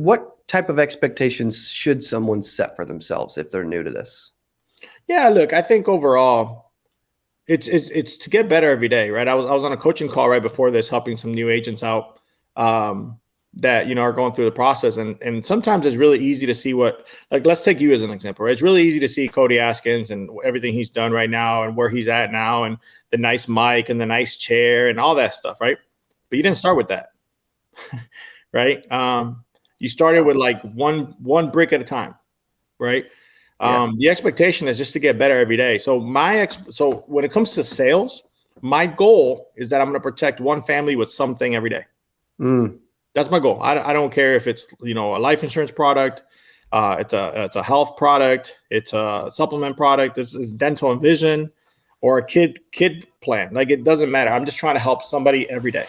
what type of expectations should someone set for themselves if they're new to this? Yeah, look, I think overall it's to get better every day, right? I was on a coaching call right before this, helping some new agents out that are going through the process, and sometimes it's really easy to see let's take you as an example, right? It's really easy to see Cody Askins and everything he's done right now and where he's at now and the nice mic and the nice chair and all that stuff, right? But you didn't start with that, right? You started with like one brick at a time, right? The expectation is just to get better every day. So so when it comes to sales, my goal is that I'm going to protect one family with something every day. That's my goal. I don't care if it's a life insurance product, it's a health product, it's a supplement product, this is dental and vision, or a kid plan. Like, it doesn't matter. I'm just trying to help somebody every day.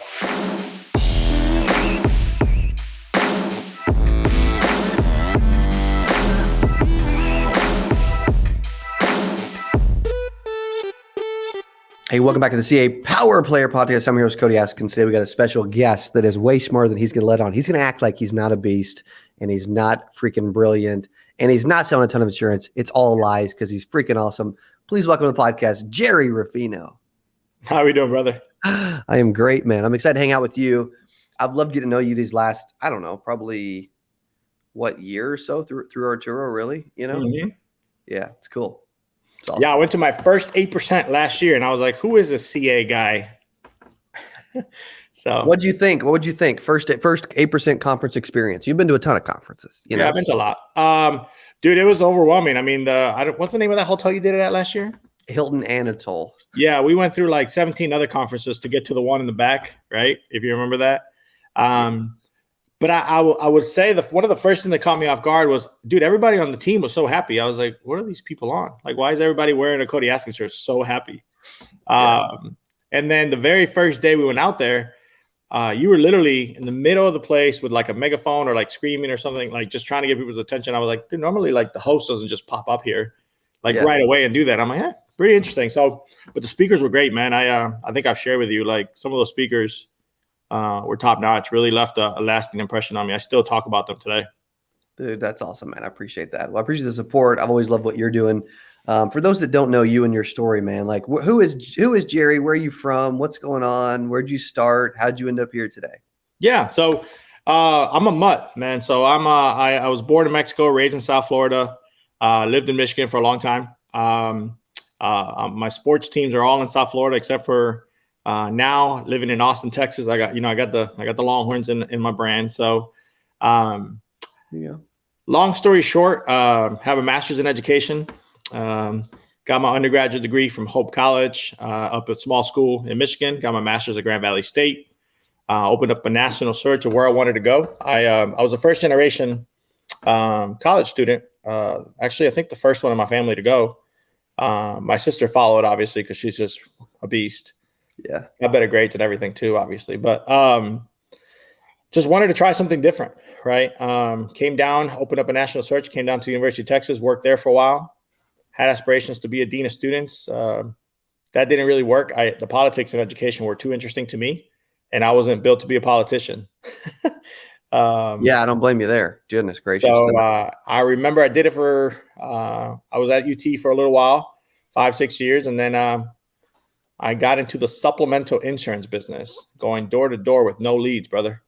Hey, welcome back to the CA Power Player Podcast. I'm your host, Cody Askins. Today we got a special guest that is way smarter than he's going to let on. He's going to act like he's not a beast, and he's not freaking brilliant, and he's not selling a ton of insurance. It's all lies because he's freaking awesome. Please welcome to the podcast, Gerry Ruffino. How are we doing, brother? I am great, man. I'm excited to hang out with you. I've loved getting to know you these last, I don't know, probably year or so through Arturo, really? Mm-hmm. Yeah, it's cool. Awesome. Yeah, I went to my first 8% last year, and I was like, "Who is this CA guy?" So, what'd you think? What would you think? First 8% conference experience. You've been to a ton of conferences. Yeah, I've been to a lot. Dude, it was overwhelming. I mean, what's the name of that hotel you did it at last year? Hilton Anatole. Yeah, we went through like 17 other conferences to get to the one in the back, right? If you remember that. But I would say one of the first things that caught me off guard was, dude, everybody on the team was so happy. I was like, what are these people on? Like, why is everybody wearing a Cody Askins shirt so happy? Yeah. And then the very first day we went out there, you were literally in the middle of the place with like a megaphone or like screaming or something, like just trying to get people's attention. I was like, dude, normally like the host doesn't just pop up here like right away and do that. I'm like, pretty interesting. So, but the speakers were great, man. I think I've shared with you, like, some of those speakers were top notch, really left a lasting impression on me. I still talk about them today. Dude, that's awesome, man. I appreciate that. Well, I appreciate the support. I've always loved what you're doing. For those that don't know you and your story, man, like who is Gerry? Where are you from? What's going on? Where'd you start? How'd you end up here today? Yeah. So I'm a mutt, man. So I was born in Mexico, raised in South Florida, lived in Michigan for a long time. My sports teams are all in South Florida, except for now living in Austin, Texas. I got the Longhorns in my brand. So, long story short, have a master's in education. Got my undergraduate degree from Hope College, up at small school in Michigan. Got my master's at Grand Valley State. Opened up a national search of where I wanted to go. I was a first generation college student. Actually, I think the first one in my family to go. My sister followed, obviously, because she's just a beast. Yeah. Got better grades and everything too, obviously. But just wanted to try something different, right? Came down, opened up a national search, came down to the University of Texas, worked there for a while, had aspirations to be a dean of students. That didn't really work. The politics and education were too interesting to me, and I wasn't built to be a politician. Yeah, I don't blame you there. Goodness gracious. So I remember I did it I was at UT for a little while, 5-6 years, and then I got into the supplemental insurance business, going door to door with no leads, brother.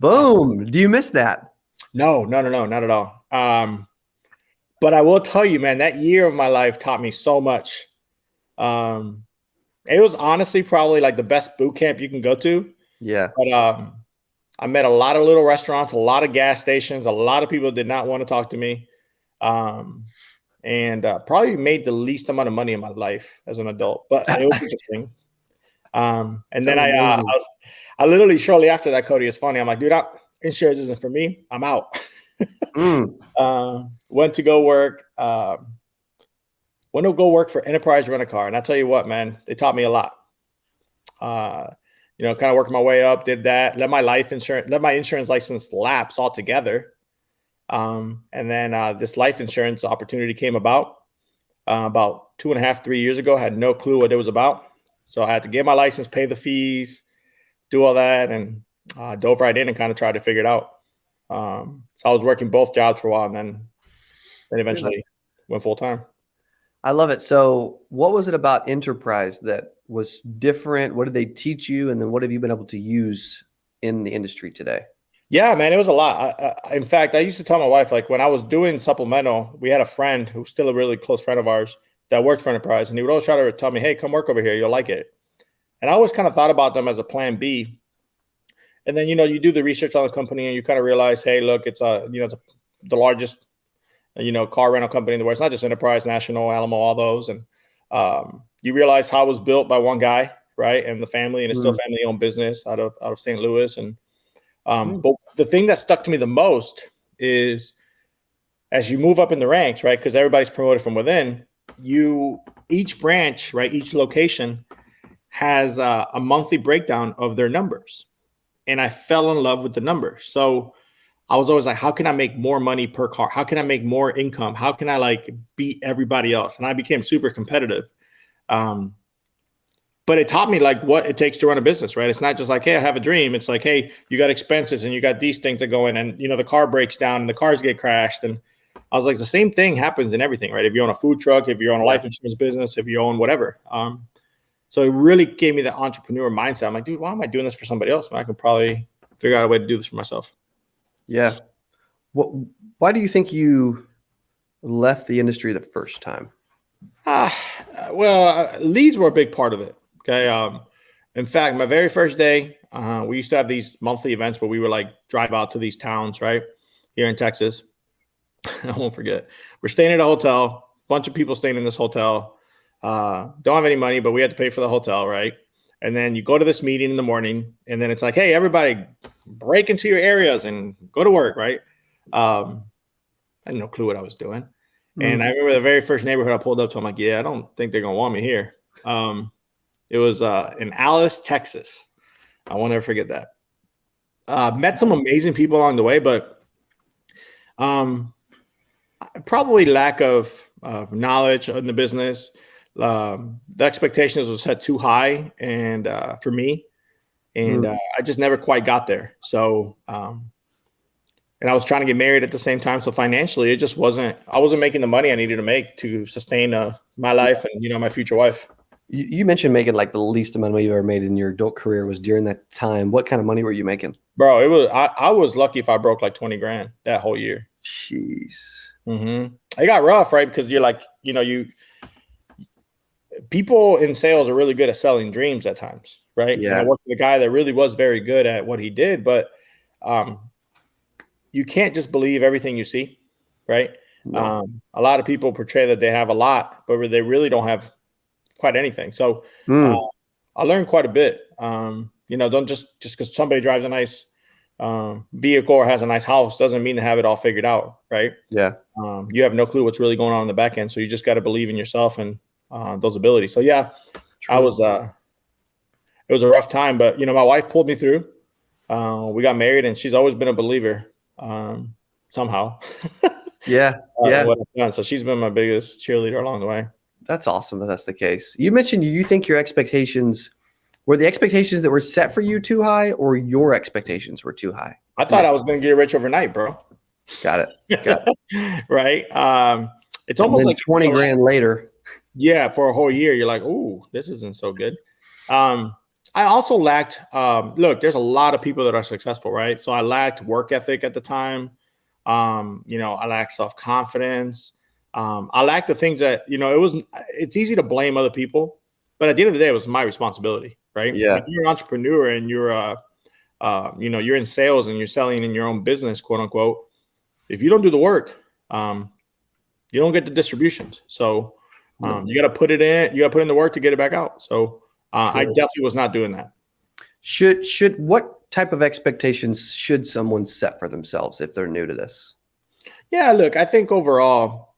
Boom. Do you miss that? No, not at all. But I will tell you, man, that year of my life taught me so much. It was honestly probably like the best boot camp you can go to. Yeah. But I met a lot of little restaurants, a lot of gas stations, a lot of people did not want to talk to me. And probably made the least amount of money in my life as an adult, but it was interesting. And then I literally shortly after that, Cody, it's funny. I'm like, dude, insurance isn't for me. I'm out. Went to go work for Enterprise Rent-A-Car. And I tell you what, man, they taught me a lot. Kind of working my way up, did that, let my insurance license lapse altogether. And then this life insurance opportunity came about 2.5, 3 years ago. I had no clue what it was about. So I had to get my license, pay the fees, do all that, and dove right in and kind of tried to figure it out. So I was working both jobs for a while, and then eventually went full time. I love it. So what was it about enterprise that was different? What did they teach you? And then what have you been able to use in the industry today? Yeah, man, it was a lot. In fact, I used to tell my wife, like when I was doing supplemental, we had a friend who's still a really close friend of ours that worked for Enterprise, and he would always try to tell me, "Hey, come work over here. You'll like it." And I always kind of thought about them as a plan B. And then, you do the research on the company and you kind of realize, hey, look, it's the largest, car rental company in the world. It's not just Enterprise, National, Alamo, all those. And you realize how it was built by one guy, right? And the family, and it's still family owned business out of St. Louis. And but the thing that stuck to me the most is as you move up in the ranks, right? Because everybody's promoted from within, each branch, right? Each location has a monthly breakdown of their numbers. And I fell in love with the numbers. So I was always like, how can I make more money per car? How can I make more income? How can I beat everybody else? And I became super competitive. But it taught me what it takes to run a business, right? It's not just like, hey, I have a dream. It's like, hey, you got expenses and you got these things that go in, and the car breaks down and the cars get crashed. And I was like, the same thing happens in everything, right? If you own a food truck, if you own a life insurance business, if you own whatever. So it really gave me the entrepreneur mindset. I'm like, dude, why am I doing this for somebody else when I could probably figure out a way to do this for myself? Yeah. Why do you think you left the industry the first time? Leads were a big part of it. Okay. In fact, my very first day, we used to have these monthly events where we would drive out to these towns, right? Here in Texas. I won't forget. We're staying at a hotel, a bunch of people staying in this hotel. Don't have any money, but we had to pay for the hotel, right? And then you go to this meeting in the morning, and then it's like, hey, everybody break into your areas and go to work, right? I had no clue what I was doing. And I remember the very first neighborhood I pulled up to, I'm like, yeah, I don't think they're going to want me here. It was in Alice, Texas. I won't ever forget that. Met some amazing people along the way, but probably lack of knowledge in the business. The expectations were set too high, and for me, and I just never quite got there. So, and I was trying to get married at the same time. So financially, it just wasn't. I wasn't making the money I needed to make to sustain my life and my future wife. You mentioned making the least amount of money you've ever made in your adult career was during that time. What kind of money were you making? Bro, it was. I was lucky if I broke $20,000 that whole year. Jeez. It got rough, right? Because you're people in sales are really good at selling dreams at times, right? Yeah. And I worked with a guy that really was very good at what he did, but you can't just believe everything you see, right? No. A lot of people portray that they have a lot, but they really don't have quite anything. So I learned quite a bit. Don't just because somebody drives a nice vehicle or has a nice house doesn't mean to have it all figured out, right? Yeah. You have no clue what's really going on in the back end, so you just got to believe in yourself and those abilities. So yeah, true. It was a rough time, but my wife pulled me through. We got married, and she's always been a believer somehow. Yeah. What I've done. So she's been my biggest cheerleader along the way. That's awesome that that's the case. You mentioned you think your expectations were the expectations that were set for you too high, or your expectations were too high? I thought I was going to get rich overnight, bro. Got it. Right. It's almost like $20,000 later. Yeah, for a whole year, you're like, "Ooh, this isn't so good." I also lacked. Look, there's a lot of people that are successful, right? So I lacked work ethic at the time. I lacked self-confidence. I lacked the things that it's easy to blame other people, but at the end of the day, it was my responsibility, right? Yeah. If you're an entrepreneur and you're you're in sales and you're selling in your own business, quote unquote. If you don't do the work, you don't get the distributions. So you got to put it in. You got to put in the work to get it back out. So I definitely was not doing that. Should what type of expectations should someone set for themselves if they're new to this? Yeah, look, I think overall,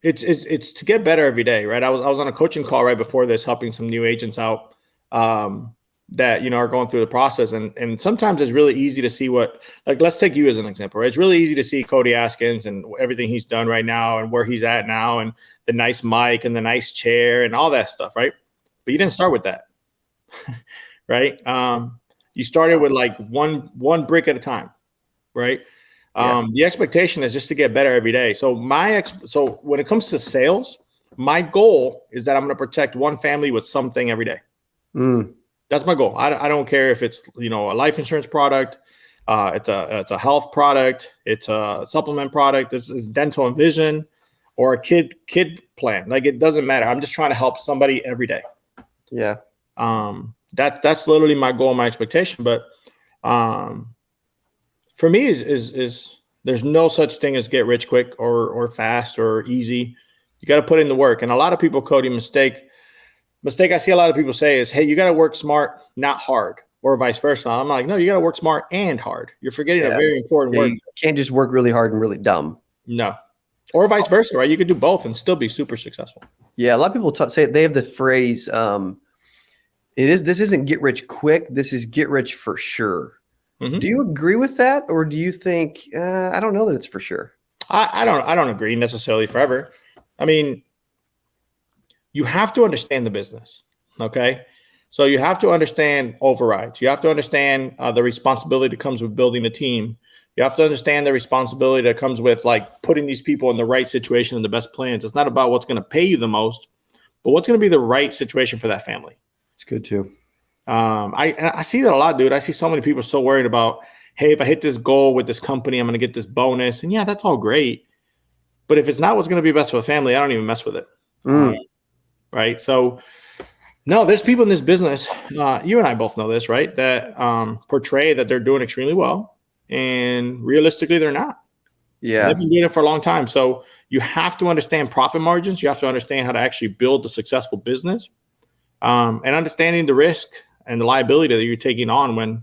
it's to get better every day, right? I was on a coaching call right before this, helping some new agents out that are going through the process, and sometimes it's really easy to see let's take you as an example, right? It's really easy to see Cody Askins and everything he's done right now and where he's at now and the nice mic and the nice chair and all that stuff, right? But you didn't start with that, right? You started with one brick at a time, right? The expectation is just to get better every day. So so when it comes to sales, my goal is that I'm going to protect one family with something every day. That's my goal. I don't care if it's, a life insurance product, it's a health product, it's a supplement product, this is dental and vision, or a kid plan. Like, it doesn't matter. I'm just trying to help somebody every day. Yeah. That's literally my goal, my expectation. But for me is there's no such thing as get rich quick or fast or easy. You got to put in the work. And a lot of people, Cody, mistake I see a lot of people say is, hey, you got to work smart, not hard, or vice versa. I'm like, no, you got to work smart and hard. You're forgetting a very important word. You can't just work really hard and really dumb. No. Or vice versa, right? You could do both and still be super successful. Yeah, a lot of people say they have the phrase, this isn't get rich quick, this is get rich for sure. Mm-hmm. Do you agree with that, or do you think I don't know that it's for sure? I don't agree necessarily forever. I mean, you have to understand the business, okay? So you have to understand overrides. You have to understand the responsibility that comes with building a team. You have to understand the responsibility that comes with like putting these people in the right situation and the best plans. It's not about what's going to pay you the most, but what's going to be the right situation for that family. It's good too. I see that a lot, dude. I see so many people so worried about, hey, if I hit this goal with this company, I'm going to get this bonus. And yeah, that's all great. But if it's not what's going to be best for the family, I don't even mess with it. Right. So no, there's people in this business. You and I both know this, right? That portray that they're doing extremely well. And realistically, they're not. Yeah. They've been doing it for a long time. So you have to understand profit margins. You have to understand how to actually build a successful business, and understanding the risk and the liability that you're taking on when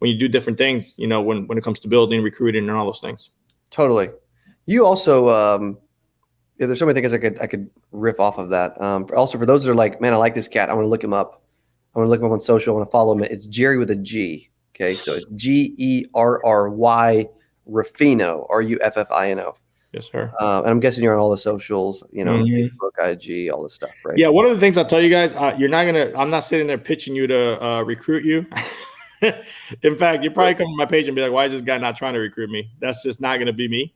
you do different things, when it comes to building, recruiting, and all those things. Totally. You also, there's so many things I could riff off of that. Also, for those that are like, man, I like this cat, I want to look him up. I want to look him up on social. I want to follow him. It's Gerry with a G. Okay, so it's Gerry Ruffino, Ruffino. Yes, sir. And I'm guessing you're on all the socials, Facebook, IG, all this stuff, right? Yeah, one of the things I'll tell you guys, I'm not sitting there pitching you to recruit you. In fact, you probably come to my page and be like, why is this guy not trying to recruit me? That's just not going to be me.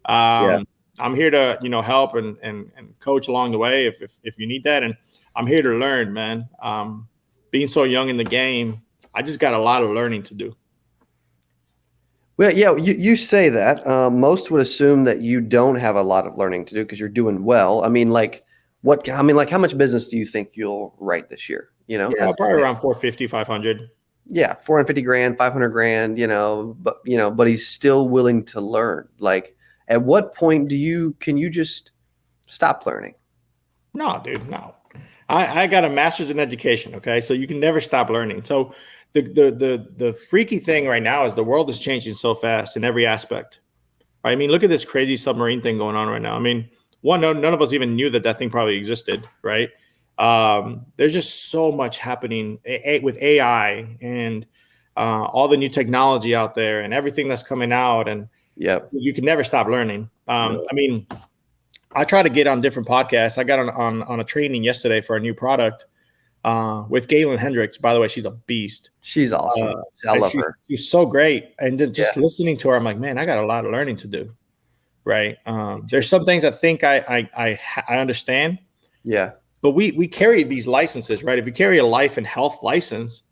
I'm here to, help and coach along the way if you need that. And I'm here to learn, man. Being so young in the game, I just got a lot of learning to do. Well, yeah, you say that. Most would assume that you don't have a lot of learning to do because you're doing well. I mean, how much business do you think you'll write this year? Yeah, probably around 450, 500. Yeah, 450 grand, 500 grand, but he's still willing to learn. Like, at what point can you just stop learning? No, dude, no. I got a master's in education. Okay. So you can never stop learning. So the freaky thing right now is the world is changing so fast in every aspect. Right? I mean, look at this crazy submarine thing going on right now. I mean, none of us even knew that thing probably existed. Right. There's just so much happening with AI and all the new technology out there and everything that's coming out. And you can never stop learning. I mean, I try to get on different podcasts. I got on a training yesterday for a new product with Galen Hendricks. By the way, she's a beast. She's awesome. I love her. She's so great. And just listening to her, I'm like, man, I got a lot of learning to do. Right. There's some things I think I understand. Yeah. But we carry these licenses, right? If you carry a life and health license,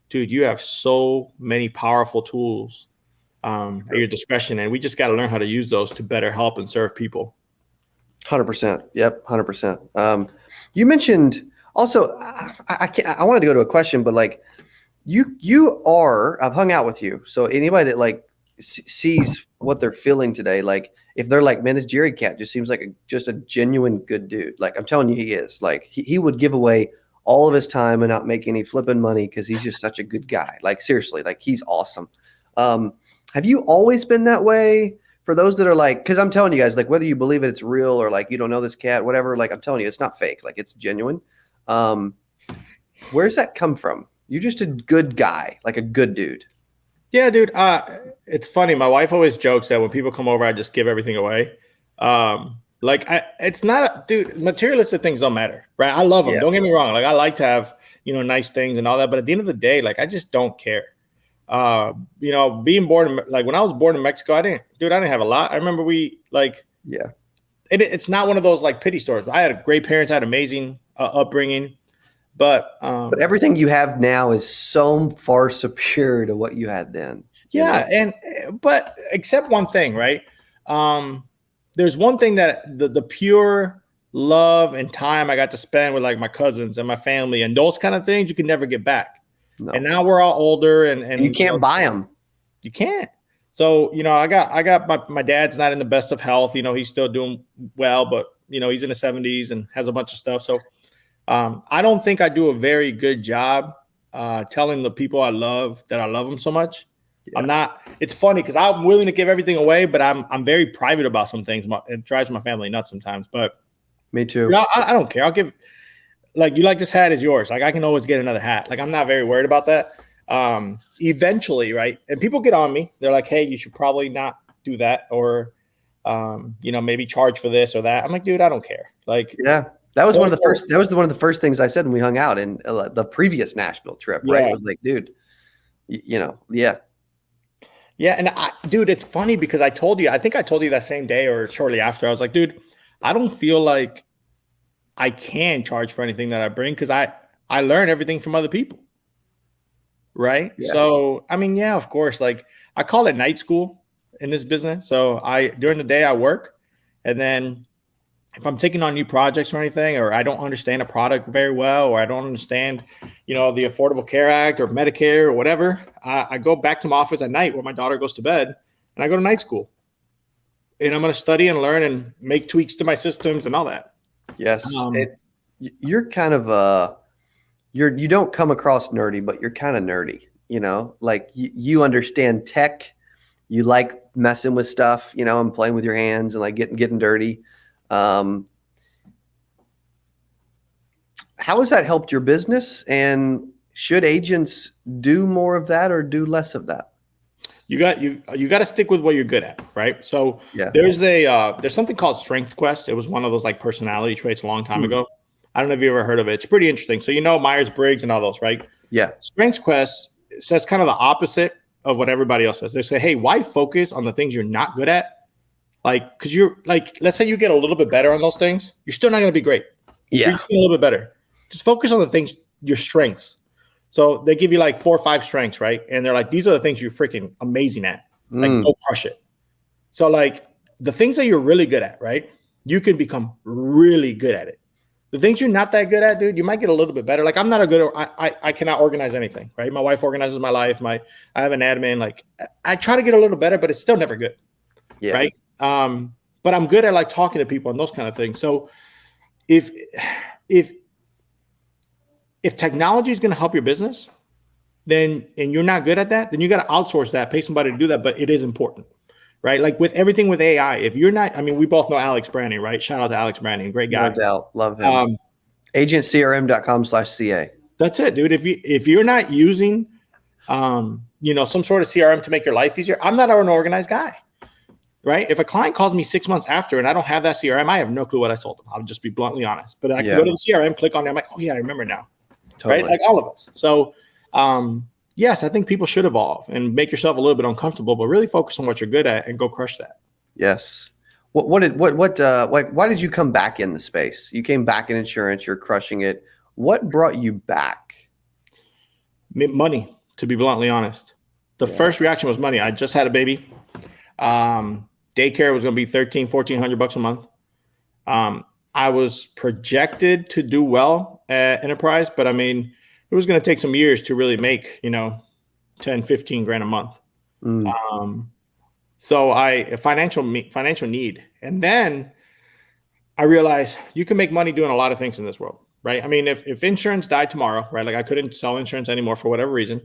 dude, you have so many powerful tools at your discretion. And we just got to learn how to use those to better help and serve people. 100%. Yep. 100%. You mentioned also, I wanted to go to a question, but like I've hung out with you. So anybody that sees what they're feeling today, like if they're like, man, this Gerry cat just seems like just a genuine good dude. Like I'm telling you, he is. Like he would give away all of his time and not make any flipping money because he's just such a good guy. Like seriously, like he's awesome. Have you always been that way? For those that are like, because I'm telling you guys, like whether you believe it's real or like you don't know this cat, whatever, like I'm telling you, it's not fake, like it's genuine. Where's that come from? You're just a good guy, like a good dude. Yeah, dude. It's funny. My wife always jokes that when people come over, I just give everything away. It's not, dude. Materialistic things don't matter, right? I love them. Yeah. Don't get me wrong. Like I like to have nice things and all that, but at the end of the day, like I just don't care. Being born like when I was born in Mexico, I didn't have a lot. I remember Yeah. It's not one of those like pity stories. I had great parents, I had amazing upbringing, but everything you have now is so far superior to what you had then. Yeah, but except one thing, right? There's one thing that the pure love and time I got to spend with like my cousins and my family and those kind of things you can never get back. No. And now we're all older and you can't buy them. You can't. So, I got my dad's not in the best of health. He's still doing well, but he's in the 70s and has a bunch of stuff. So I don't think I do a very good job telling the people I love that I love them so much. Yeah. I'm not. It's funny because I'm willing to give everything away, but I'm very private about some things. It drives my family nuts sometimes. But me too. I don't care. I'll give. Like, you like this hat is yours. Like, I can always get another hat. Like, I'm not very worried about that. Eventually, right? And people get on me. They're like, "Hey, you should probably not do that, or maybe charge for this or that." I'm like, dude, I don't care. Like, yeah. That was one of the first. That was one of the first things I said when we hung out in the previous Nashville trip. Right? Yeah. It was like, dude, yeah. Yeah, and dude, it's funny because I think I told you that same day or shortly after. I was like, dude, I don't feel like I can charge for anything that I bring because I learn everything from other people. Right. Yeah. So, I mean, yeah, of course, like I call it night school in this business. So during the day I work, and then if I'm taking on new projects or anything, or I don't understand a product very well, or I don't understand, the Affordable Care Act or Medicare or whatever, I go back to my office at night where my daughter goes to bed, and I go to night school, and I'm going to study and learn and make tweaks to my systems and all that. Yes. You're kind of you don't come across nerdy, but you're kind of nerdy, like you understand tech. You like messing with stuff, and playing with your hands and like getting dirty. How has that helped your business? And should agents do more of that or do less of that? You got to stick with what you're good at, right? So yeah. There's something called Strength Quest. It was one of those like personality traits a long time ago. I don't know if you ever heard of it. It's pretty interesting. So Myers-Briggs and all those, right? Yeah. Strength Quest says kind of the opposite of what everybody else says. They say, hey, why focus on the things you're not good at? Like, because you're like, let's say you get a little bit better on those things, you're still not going to be great. Yeah. You're just getting a little bit better. Just focus on the things, your strengths. So they give you like 4 or 5 strengths, right? And they're like, these are the things you're freaking amazing at. Like, go crush it. So like the things that you're really good at, right? You can become really good at it. The things you're not that good at, dude, you might get a little bit better. Like I'm not a good, I cannot organize anything, right? My wife organizes my life. I have an admin. Like I try to get a little better, but it's still never good. Yeah. Right. But I'm good at like talking to people and those kind of things. So if technology is going to help your business, and you're not good at that, then you got to outsource that, pay somebody to do that. But it is important, right? Like with everything with AI, if you're not, I mean, we both know Alex Branding, right? Shout out to Alex Branding. Great guy. No doubt. Love him. Agentcrm.com/CA. That's it, dude. If you're not using, some sort of CRM to make your life easier, I'm not an organized guy. Right. If a client calls me 6 months after and I don't have that CRM, I have no clue what I sold them. I'll just be bluntly honest. But I can go to the CRM, click on it. I'm like, oh yeah, I remember now. Totally. Right. Like all of us. So yes, I think people should evolve and make yourself a little bit uncomfortable, but really focus on what you're good at and go crush that. Yes. Why did you come back in the space? You came back in insurance. You're crushing it. What brought you back? Money, to be bluntly honest. The first reaction was money. I just had a baby. Daycare was going to be $1,400 a month. I was projected to do well at Enterprise, but I mean, it was going to take some years to really make, 10, 15 grand a month. So financial need. And then I realized you can make money doing a lot of things in this world, right? I mean, if insurance died tomorrow, right? Like I couldn't sell insurance anymore for whatever reason,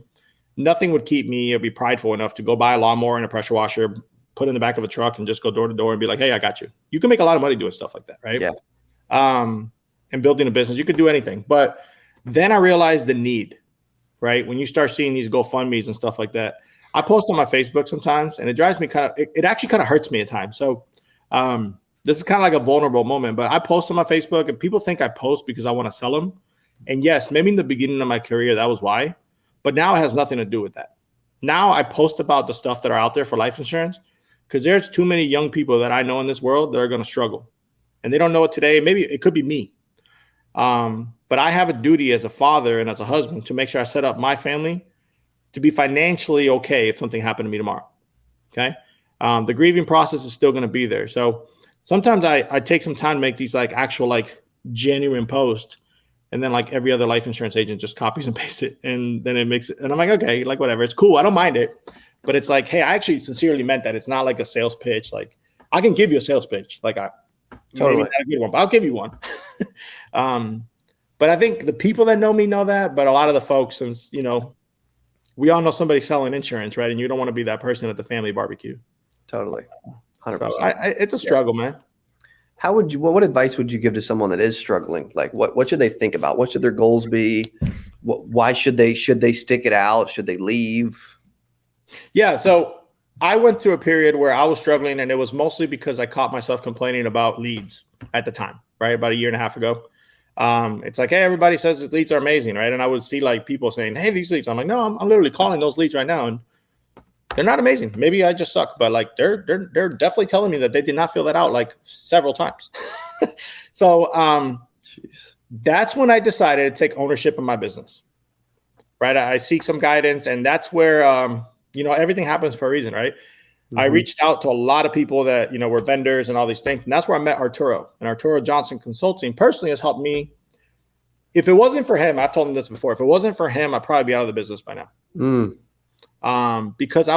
nothing would keep me or be prideful enough to go buy a lawnmower and a pressure washer, put in the back of a truck and just go door to door and be like, hey, I got you. You can make a lot of money doing stuff like that, right? Yeah. And building a business, you could do anything. But then I realized the need, right? When you start seeing these GoFundMes and stuff like that, I post on my Facebook sometimes and it drives me it actually kind of hurts me at times. So this is kind of like a vulnerable moment, but I post on my Facebook and people think I post because I want to sell them. And yes, maybe in the beginning of my career, that was why, but now it has nothing to do with that. now I post about the stuff that are out there for life insurance, because there's too many young people that I know in this world that are going to struggle, and they don't know it today. Maybe it could be me. But I have a duty as a father and as a husband to make sure I set up my family to be financially okay if something happened to me tomorrow. Okay. The grieving process is still going to be there. So sometimes I take some time to make these like actual, like genuine posts. And then like every other life insurance agent just copies and pastes it. And then it makes it. And I'm like, okay, like whatever. It's cool. I don't mind it. But it's like, hey, I actually sincerely meant that. It's not like a sales pitch. Like I can give you a sales pitch. Like maybe not a good one, but I'll give you one. But I think the people that know me know that. But a lot of the folks, since, you know, we all know somebody selling insurance, right? And you don't want to be that person at the family barbecue. Totally. 100%. So it's a struggle, man. How would you, what advice would you give to someone that is struggling? Like what should they think about? What should their goals be? Why should they stick it out? Should they leave? Yeah. So I went through a period where I was struggling, and it was mostly because I caught myself complaining about leads at the time, right? About a year and a half ago. It's like, hey, everybody says that leads are amazing, right? And I would see like people saying, hey, these leads. I'm like, no, I'm literally calling those leads right now, and they're not amazing. Maybe I just suck, but like they're definitely telling me that they did not fill that out like several times. So that's when I decided to take ownership of my business. Right. I seek some guidance, and that's where you know, everything happens for a reason, right? Mm-hmm. I reached out to a lot of people that, you know, were vendors and all these things. And that's where I met Arturo. And Arturo Johnson Consulting personally has helped me. If it wasn't for him, I've told him this before, if it wasn't for him, I'd probably be out of the business by now. Because I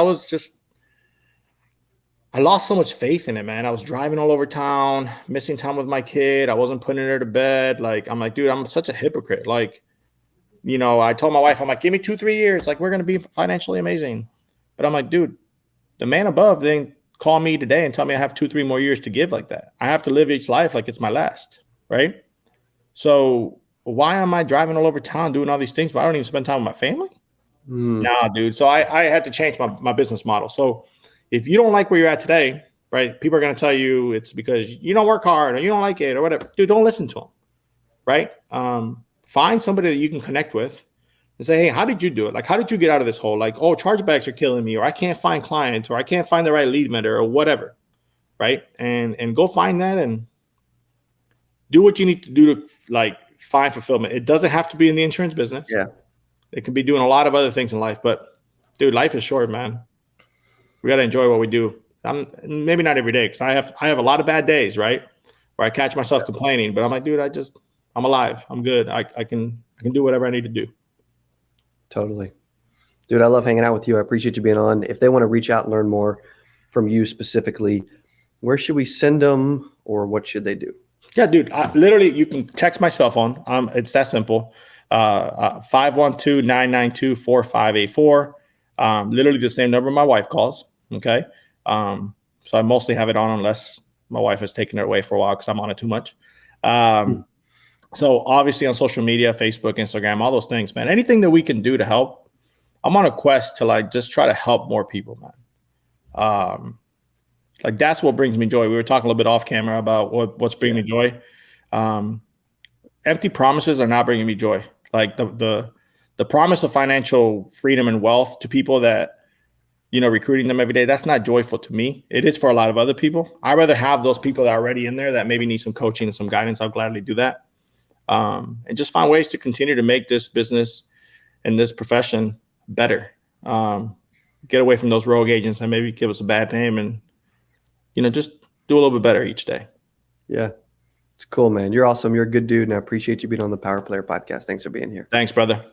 lost so much faith in it, man. I was driving all over town, missing time with my kid. I wasn't putting her to bed. Like, I'm like, dude, I'm such a hypocrite. Like, you know, I told my wife, I'm like, give me 2-3 years. Like, we're going to be financially amazing. But I'm like, dude, the man above didn't call me today and tell me I have 2-3 more years to give like that. I have to live each life like it's my last, right? So why am I driving all over town doing all these things, but I don't even spend time with my family? Nah, dude. So I had to change my business model. So if you don't like where you're at today, right, people are going to tell you it's because you don't work hard or you don't like it or whatever. Dude, don't listen to them, right? Find somebody that you can connect with and say, hey, how did you do it? Like, how did you get out of this hole? Like, oh, chargebacks are killing me, or I can't find clients, or I can't find the right lead vendor, or whatever, right? And go find that and do what you need to do to like find fulfillment. It doesn't have to be in the insurance business. Yeah. It can be doing a lot of other things in life, but dude, life is short, man. We got to enjoy what we do. Maybe not every day, because I have a lot of bad days, right? Where I catch myself complaining, but I'm like, dude, I'm alive. I'm good. I can do whatever I need to do. Totally. Dude, I love hanging out with you. I appreciate you being on. If they want to reach out and learn more from you specifically, where should we send them, or what should they do? Yeah, dude, literally, you can text my cell phone. It's that simple. 512-992-4584. Literally the same number my wife calls. Okay. So I mostly have it on unless my wife has taken it away for a while because I'm on it too much. So obviously on social media, Facebook, Instagram, all those things, man, anything that we can do to help. I'm on a quest to like just try to help more people, man. Like that's what brings me joy. We were talking a little bit off camera about what's bringing me joy. Empty promises are not bringing me joy. Like the promise of financial freedom and wealth to people that, you know, recruiting them every day, that's not joyful to me. It is for a lot of other people. I'd rather have those people that are already in there that maybe need some coaching and some guidance. I'll gladly do that. And just find ways to continue to make this business and this profession better. Get away from those rogue agents and maybe give us a bad name and, you know, just do a little bit better each day. Yeah. It's cool, man. You're awesome. You're a good dude. And I appreciate you being on the Power Player podcast. Thanks for being here. Thanks, brother.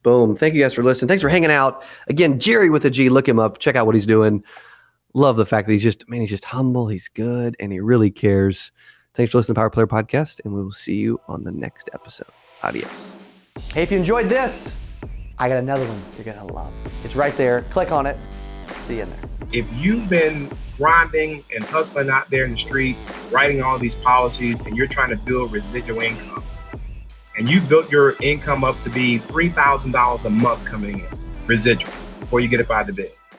Boom. Thank you guys for listening. Thanks for hanging out. Again, Gerry with a G, look him up. Check out what he's doing. Love the fact that he's just humble. He's good. And he really cares. Thanks for listening to Power Player podcast. And we will see you on the next episode. Adios. Hey, if you enjoyed this, I got another one you're going to love. It's right there. Click on it. See you in there. If you've been grinding and hustling out there in the street, writing all these policies, and you're trying to build residual income, and you built your income up to be $3,000 a month coming in, residual, before you get up out of bed,